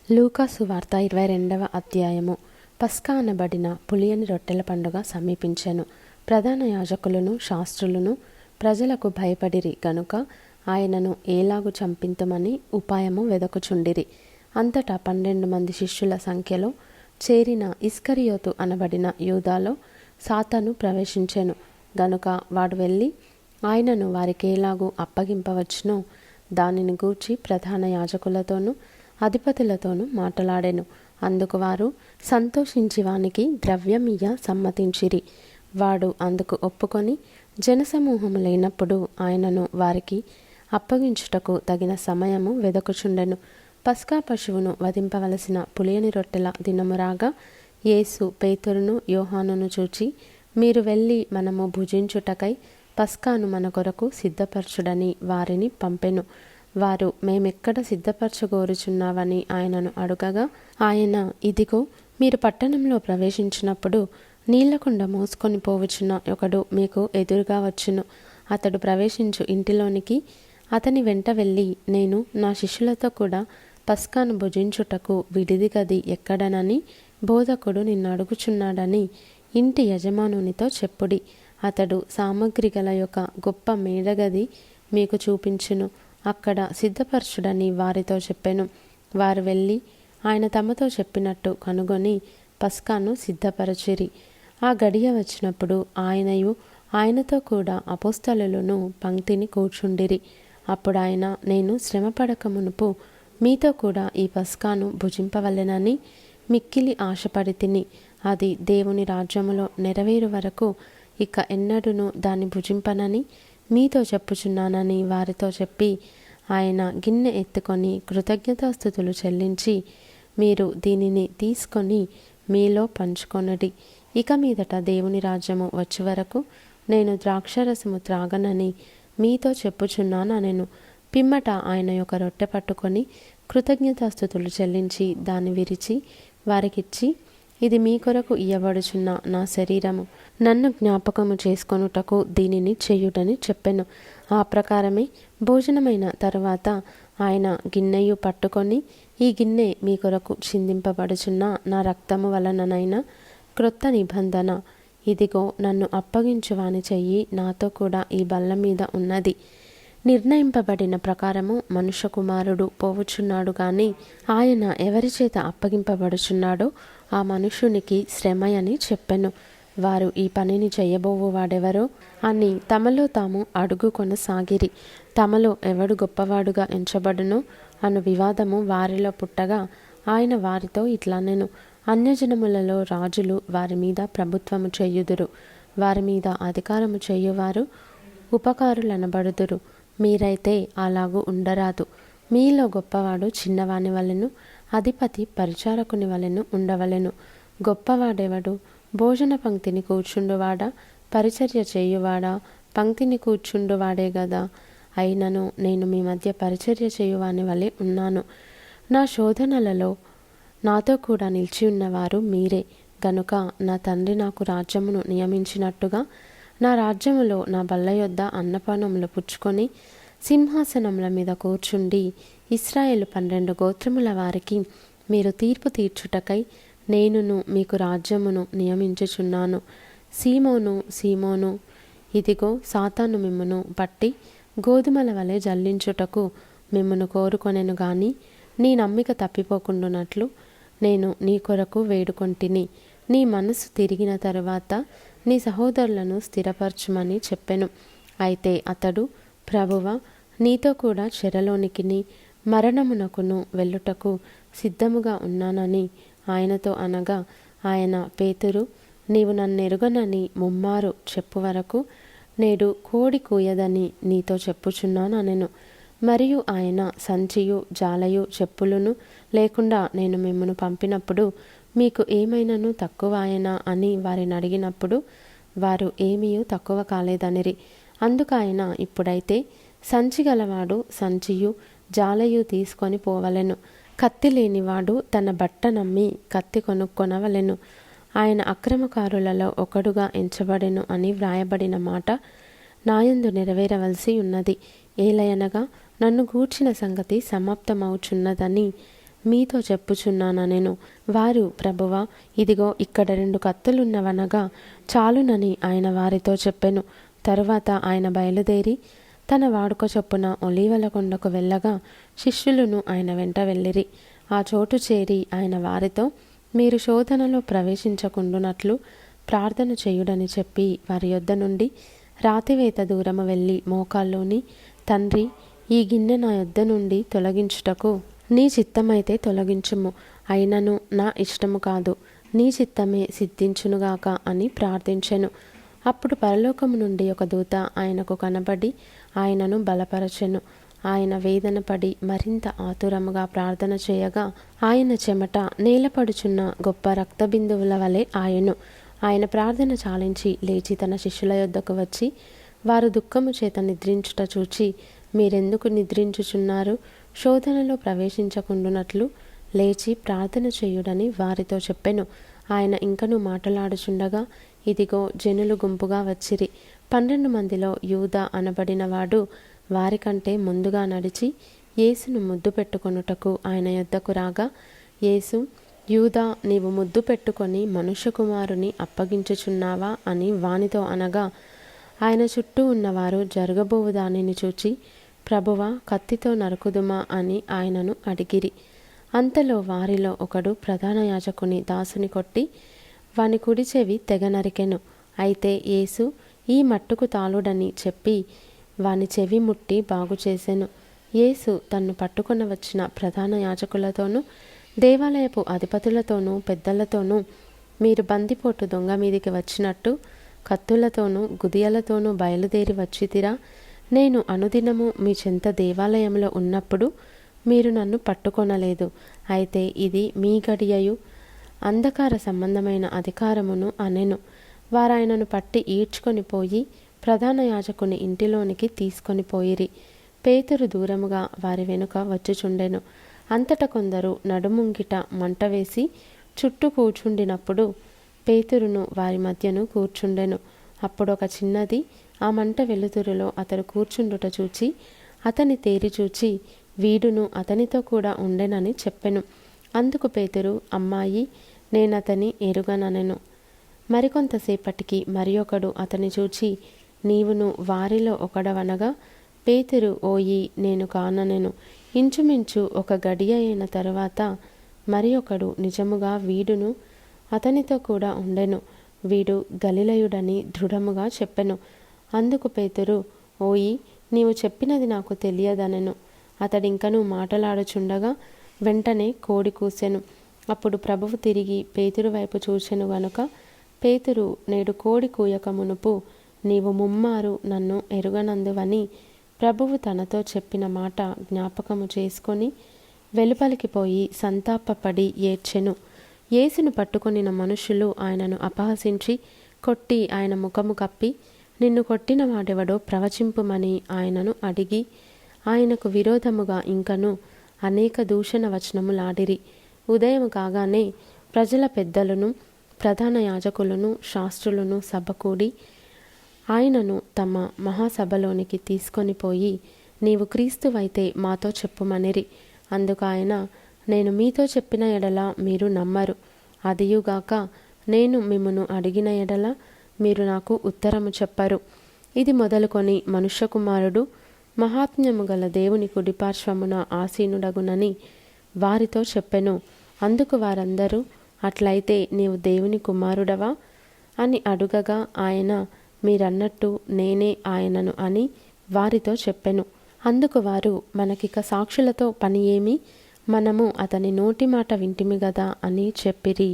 లూకా సువార్త 22వ అధ్యాయము. పస్కా అనబడిన పులియని రొట్టెల పండుగ సమీపించెను. ప్రధాన యాజకులను శాస్త్రులను ప్రజలకు భయపడిరి గనుక ఆయనను ఏలాగు చంపింతుమని ఉపాయము వెదకుచుండిరి. అంతటా 12 మంది శిష్యుల సంఖ్యలో చేరిన ఇస్కరియోతు అనబడిన యూదాలో సాతాను ప్రవేశించెను గనుక వాడు వెళ్ళి ఆయనను వారికేలాగు అప్పగింపవచ్చునో దానిని గూర్చి ప్రధాన యాజకులతోనూ అధిపతులతోనూ మాటలాడెను. అందుకు వారు సంతోషించి వానికి ద్రవ్యమియ్య సమ్మతించిరి. వాడు అందుకు ఒప్పుకొని జనసమూహము లేనప్పుడు ఆయనను వారికి అప్పగించుటకు తగిన సమయము వెదకుచుండెను. పస్కా పశువును వధింపవలసిన పులియని రొట్టెల దినము రాగా యేసు పేతురును యోహానును చూచి, మీరు వెళ్ళి మనము భుజించుటకై పస్కాను మన కొరకు సిద్ధపరచుడని వారిని పంపెను. వారు మేమెక్కడ సిద్ధపరచగోరుచున్నావని ఆయనను అడుగగా ఆయన, ఇదిగో మీరు పట్టణంలో ప్రవేశించినప్పుడు నీళ్లకుండ మోసుకొని పోవచ్చున్న ఒకడు మీకు ఎదురుగా వచ్చును. అతడు ప్రవేశించు ఇంటిలోనికి అతని వెంట వెళ్ళి, నేను నా శిష్యులతో కూడా పస్కాను భుజించుటకు విడిది గది ఎక్కడనని బోధకుడు నిన్ను అడుగుచున్నాడని ఇంటి యజమానునితో చెప్పుడి. అతడు సామగ్రి గల యొక్క గొప్ప మేడగది మీకు చూపించును. అక్కడ సిద్ధపరచుడని వారితో చెప్పెను. వారు వెళ్ళి ఆయన తమతో చెప్పినట్టు కనుగొని పస్కాను సిద్ధపరచిరి. ఆ గడియ వచ్చినప్పుడు ఆయనయు ఆయనతో కూడా అపోస్తలులను పంక్తిని కూర్చుండిరి. అప్పుడు ఆయన, నేను శ్రమపడక మునుపు మీతో కూడా ఈ పస్కాను భుజింపవలెనని మిక్కిలి ఆశపడి తిని, అది దేవుని రాజ్యములో నెరవేరు వరకు ఇక ఎన్నడూను దాన్ని భుజింపనని మీతో చెప్పుచున్నానని వారితో చెప్పి, ఆయన గిన్నె ఎత్తుకొని కృతజ్ఞతాస్తుతులు చెల్లించి, మీరు దీనిని తీసుకొని మీలో పంచుకొనుడి. ఇక మీదట దేవుని రాజ్యము వచ్చే వరకు నేను ద్రాక్షరసము త్రాగనని మీతో చెప్పుచున్నానెను. పిమ్మట ఆయన యొక్క రొట్టె పట్టుకొని కృతజ్ఞతాస్తుతులు చెల్లించి దాన్ని విరిచి వారికిచ్చి, ఇది మీ కొరకు ఇయ్యబడుచున్న నా శరీరము, నన్ను జ్ఞాపకము చేసుకొనుటకు దీనిని చేయుడని చెప్పెను. ఆ ప్రకారమే భోజనమైన తరువాత ఆయన గిన్నెయు పట్టుకొని, ఈ గిన్నె మీ కొరకు చిందింపబడుచున్న నా రక్తము వలననైనా క్రొత్త నిబంధన, ఇదిగో నన్ను అప్పగించువాని చెయ్యి నాతో కూడా ఈ బల్ల మీద ఉన్నది. నిర్ణయింపబడిన ప్రకారము మనుష్య కుమారుడు పోవుచున్నాడు గాని ఆయన ఎవరి చేత అప్పగింపబడుచున్నాడో ఆ మనుష్యునికి శ్రమయని చెప్పెను. వారు ఈ పనిని చెయ్యబోవు వాడెవరో అని తమలో తాము అడుగుకొనసాగిరి. తమలో ఎవడు గొప్పవాడుగా ఎంచబడునో అను వివాదము వారిలో పుట్టగా ఆయన వారితో ఇట్లనెను, అన్యజనములలో రాజులు వారి మీద ప్రభుత్వము చేయుదురు, వారి మీద అధికారము చేయువారు ఉపకారులనబడుదురు. మీరైతే అలాగూ ఉండరాదు. మీలో గొప్పవాడు చిన్నవాని వలెను, అధిపతి పరిచారకుని వలెను ఉండవలెను. గొప్పవాడెవడు? భోజన పంక్తిని కూర్చుండువాడా, పరిచర్య చేయువాడా? పంక్తిని కూర్చుండువాడే గదా. అయినను నేను మీ మధ్య పరిచర్య చేయువాని వలె ఉన్నాను. నా శోధనలలో నాతో కూడా నిలిచి ఉన్నవారు మీరే గనుక నా తండ్రి నాకు రాజ్యమును నియమించినట్టుగా నా రాజ్యములో నా బల్ల యొద్ద అన్నపానములు పుచ్చుకొని సింహాసనముల మీద కూర్చుండి ఇశ్రాయేలు 12 గోత్రముల వారికి మీరు తీర్పు తీర్చుటకై నేనును మీకు రాజ్యమును నియమించుచున్నాను. సీమోను, సీమోను, ఇదిగో సాతాను మిమ్మును పట్టి గోధుమల వలె జల్లించుటకు మిమ్మును కోరుకొనెను గాని నీ నమ్మిక తప్పిపోకుండునట్లు నేను నీ కొరకు వేడుకొంటిని. నీ మనసు తిరిగిన తరువాత నీ సహోదరులను స్థిరపరచుమని చెప్పెను. అయితే అతడు, ప్రభువా, నీతో కూడా చెరలోనికిని మరణమునకును వెళ్ళుటకు సిద్ధముగా ఉన్నానని ఆయనతో అనగా, ఆయన, పేతురు, నీవు నన్నెరుగనని ముమ్మారు చెప్పు వరకు నేడు కోడి కూయదని నీతో చెప్పుచున్నానెను. మరియు ఆయన, సంచియు జాలయు చెప్పులను లేకుండా నేను మిమ్మును పంపినప్పుడు మీకు ఏమైనాను తక్కువాయనా అని వారిని అడిగినప్పుడు వారు ఏమీయూ తక్కువ కాలేదనిరి. అందుకాయన, ఇప్పుడైతే సంచి గలవాడు సంచియు జాలయు తీసుకొని పోవలెను, కత్తి లేనివాడు తన బట్ట నమ్మి కత్తి కొనుక్కొనవలెను. ఆయన అక్రమకారులలో ఒకడుగా ఎంచబడెను అని వ్రాయబడిన మాట నాయందు నెరవేరవలసి ఉన్నది. ఏలయనగా నన్ను గూర్చిన సంగతి సమాప్తమవుచున్నదని మీతో చెప్పుచున్నానెను. వారు, ప్రభువా, ఇదిగో ఇక్కడ 2 కత్తులున్నవనగా చాలునని ఆయన వారితో చెప్పెను. తరువాత ఆయన బయలుదేరి తన వాడుక చొప్పున ఒలీవల కొండకు వెళ్ళగా శిష్యులను ఆయన వెంట వెళ్ళిరి. ఆ చోటు చేరి ఆయన వారితో, మీరు శోధనలో ప్రవేశించకుండునట్లు ప్రార్థన చేయుడని చెప్పి వారి యొద్ద నుండి రాతివేత దూరము వెళ్ళి మోకాల్లోని, తండ్రి, ఈ గిన్నె నా యొద్ద నుండి తొలగించుటకు నీ చిత్తమైతే తొలగించుము, అయినను నా ఇష్టము కాదు, నీ చిత్తమే సిద్ధించునుగాక అని ప్రార్థించెను. అప్పుడు పరలోకము నుండి ఒక దూత ఆయనకు కనబడి ఆయనను బలపరచెను. ఆయన వేదన పడి మరింత ఆతురముగా ప్రార్థన చేయగా ఆయన చెమట నేలపడుచున్న గొప్ప రక్తబిందువుల వలె ఆయను. ఆయన ప్రార్థన చాలించి లేచి తన శిష్యుల యొద్దకు వచ్చి, వారు దుఃఖము చేత నిద్రించుట చూచి, మీరెందుకు నిద్రించుచున్నారు? శోధనలో ప్రవేశించకుండునట్లు లేచి ప్రార్థన చేయుడని వారితో చెప్పెను. ఆయన ఇంకనూ మాటలాడుచుండగా ఇదిగో జనులు గుంపుగా వచ్చిరి. 12 మందిలో యూదా అనబడినవాడు వారికంటే ముందుగా నడిచి యేసును ముద్దు పెట్టుకొనుటకు ఆయన యొద్దకు రాగా, యేసు, యూదా, నీవు ముద్దు పెట్టుకొని మనుష్యకుమారుని అప్పగించుచున్నావా అని వానితో అనగా, ఆయన చుట్టూ ఉన్నవారు జరగబోవు దానిని చూచి, ప్రభువా, కత్తితో నరుకుదుమా అని ఆయనను అడిగిరి. అంతలో వారిలో ఒకడు ప్రధాన యాజకుని దాసుని కొట్టి వాని కుడి చెవి తెగ నరికెను. అయితే యేసు ఈ మట్టుకు తాళుడని చెప్పి వాని చెవి ముట్టి బాగు చేసెను. యేసు తన్ను పట్టుకొన వచ్చిన ప్రధాన యాజకులతోనూ దేవాలయపు అధిపతులతోనూ పెద్దలతోనూ, మీరు బందిపోటు దొంగ మీదికి వచ్చినట్టు కత్తులతోనూ గుదియలతోనూ బయలుదేరి వచ్చితిరా? నేను అనుదినము మీ చెంత దేవాలయంలో ఉన్నప్పుడు మీరు నన్ను పట్టుకొనలేదు. అయితే ఇది మీ గడియయు అంధకార సంబంధమైన అధికారమును అనెను. వారాయనను పట్టి ఈడ్చుకొని పోయి ప్రధాన యాజకుని ఇంటిలోనికి తీసుకొని పోయిరి. పేతురు దూరముగా వారి వెనుక వచ్చుచుండెను. అంతట కొందరు నడుముంగిట మంట వేసి చుట్టూ కూర్చుండినప్పుడు పేతురును వారి మధ్యను కూర్చుండెను. అప్పుడొక చిన్నది ఆ మంట వెలుతురులో అతడు కూర్చుండుట చూచి అతని తేరి చూచి, వీడును అతనితో కూడా ఉండెనని చెప్పెను. అందుకు పేతురు, అమ్మాయి, నేనతని ఎరుగననెను. మరికొంతసేపటికి మరి ఒకడు అతని చూచి, నీవును వారిలో ఒకడవనగా పేతురు, ఓయి, నేను కాననెను. ఇంచుమించు ఒక గడియ అయిన తరువాత మరి ఒకడు, నిజముగా వీడును అతనితో కూడా ఉండెను, వీడు గలిలయుడని దృఢముగా చెప్పెను. అందుకు పేతురు, ఓయి, నీవు చెప్పినది నాకు తెలియదనెను. అతడింకనూ మాటలాడుచుండగా వెంటనే కోడి కూసెను. అప్పుడు ప్రభువు తిరిగి పేతురు వైపు చూచెను గనుక పేతురు, నేడు కోడి కూయక మునుపు నీవు ముమ్మారు నన్ను ఎరుగనందువని ప్రభువు తనతో చెప్పిన మాట జ్ఞాపకము చేసుకొని వెలుపలికి పోయి సంతాపపడి ఏడ్చెను. యేసును పట్టుకొనిన మనుషులు ఆయనను అపహసించి కొట్టి ఆయన ముఖము కప్పి, నిన్ను కొట్టిన వాడెవడో ప్రవచింపుమని ఆయనను అడిగి ఆయనకు విరోధముగా ఇంకను అనేక దూషణ వచనములాడిరి. ఉదయం కాగానే ప్రజల పెద్దలను ప్రధాన యాజకులను శాస్త్రులను సభ కూడి ఆయనను తమ మహాసభలోనికి తీసుకొని పోయి, నీవు క్రీస్తువైతే మాతో చెప్పుమనిరి. అందుకు ఆయన, నేను మీతో చెప్పిన ఎడల మీరు నమ్మరు, అదియుగాక నేను మిమ్మును అడిగిన ఎడల మీరు నాకు ఉత్తరము చెప్పరు. ఇది మొదలుకొని మనుష్యకుమారుడు మహాత్మ్యము గల దేవుని కుడిపార్శ్వమున ఆసీనుడగునని వారితో చెప్పెను. అందుకు వారందరూ, అట్లయితే నీవు దేవుని కుమారుడవా అని అడుగగా ఆయన, మీరన్నట్టు నేనే ఆయనను అని వారితో చెప్పెను. అందుకు వారు, మనకిక సాక్షులతో పని ఏమి? మనము అతని నోటి మాట వింటిమి గదా అని చెప్పిరి.